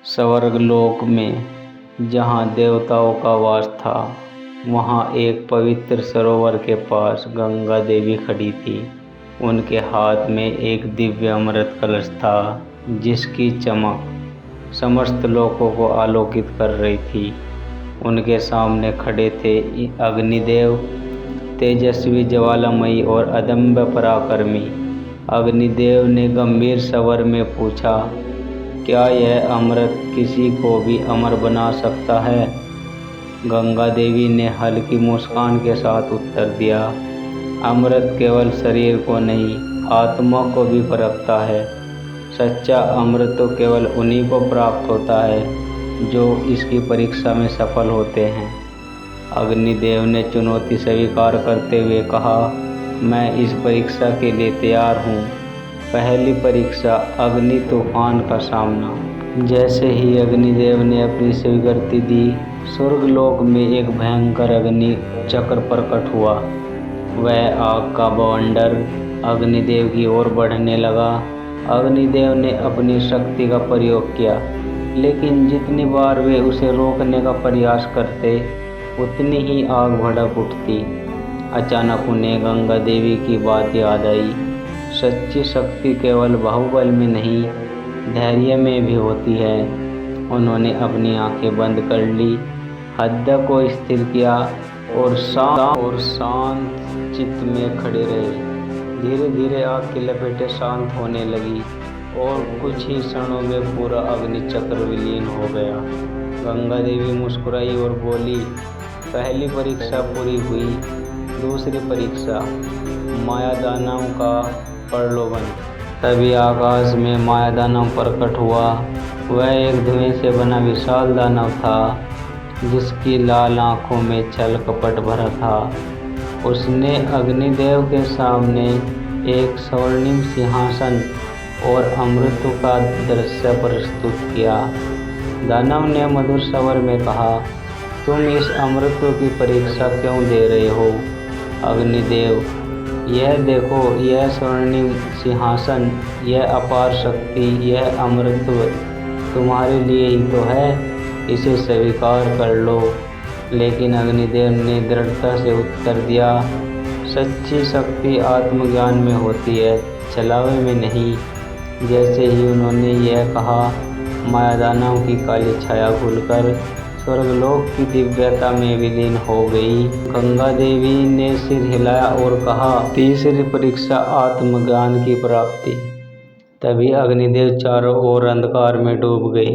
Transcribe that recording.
स्वर्गलोक में जहाँ देवताओं का वास था, वहाँ एक पवित्र सरोवर के पास गंगा देवी खड़ी थी। उनके हाथ में एक दिव्य अमृत कलश था, जिसकी चमक समस्त लोकों को आलोकित कर रही थी। उनके सामने खड़े थे अग्निदेव, तेजस्वी, ज्वालामयी और अदम्य पराक्रमी। अग्निदेव ने गंभीर स्वर में पूछा, क्या यह अमृत किसी को भी अमर बना सकता है? गंगा देवी ने हल्की मुस्कान के साथ उत्तर दिया, अमृत केवल शरीर को नहीं, आत्मा को भी परखता है। सच्चा अमृत तो केवल उन्हीं को प्राप्त होता है जो इसकी परीक्षा में सफल होते हैं। अग्निदेव ने चुनौती स्वीकार करते हुए कहा, मैं इस परीक्षा के लिए तैयार हूँ। पहली परीक्षा, अग्नि तूफान का सामना। जैसे ही अग्निदेव ने अपनी स्वीकृति दी, स्वर्गलोक में एक भयंकर अग्नि चक्र प्रकट हुआ। वह आग का बवंडर अग्निदेव की ओर बढ़ने लगा। अग्निदेव ने अपनी शक्ति का प्रयोग किया, लेकिन जितनी बार वे उसे रोकने का प्रयास करते, उतनी ही आग भड़क उठती। अचानक उन्हें गंगा देवी की बात याद आई। सच्ची शक्ति केवल बाहुबल में नहीं, धैर्य में भी होती है। उन्होंने अपनी आंखें बंद कर ली, हृदय को स्थिर किया और शांत चित्त में खड़े रहे। धीरे धीरे आग की लपेटें शांत होने लगी और कुछ ही क्षणों में पूरा अग्नि चक्र विलीन हो गया। गंगा देवी मुस्कुराई और बोली, पहली परीक्षा पूरी हुई। दूसरी परीक्षा, माया दानव का प्रलोभन। तभी आकाश में माया दानव प्रकट हुआ। वह एक धुएं से बना विशाल दानव था, जिसकी लाल आंखों में छल कपट भरा था। उसने अग्निदेव के सामने एक स्वर्णिम सिंहासन और अमृत का दृश्य प्रस्तुत किया। दानव ने मधुर स्वर में कहा, तुम इस अमृत की परीक्षा क्यों दे रहे हो? अग्निदेव, यह देखो, यह स्वर्णिम सिंहासन, यह अपार शक्ति, यह अमृत तुम्हारे लिए ही तो है, इसे स्वीकार कर लो। लेकिन अग्निदेव ने दृढ़ता से उत्तर दिया, सच्ची शक्ति आत्मज्ञान में होती है, छलावे में नहीं। जैसे ही उन्होंने यह कहा, माया दानव की काली छाया खुलकर स्वर्गलोक की दिव्यता में विलीन हो गई। गंगा देवी ने सिर हिलाया और कहा, तीसरी परीक्षा, आत्मज्ञान की प्राप्ति। तभी अग्निदेव चारों ओर अंधकार में डूब गए।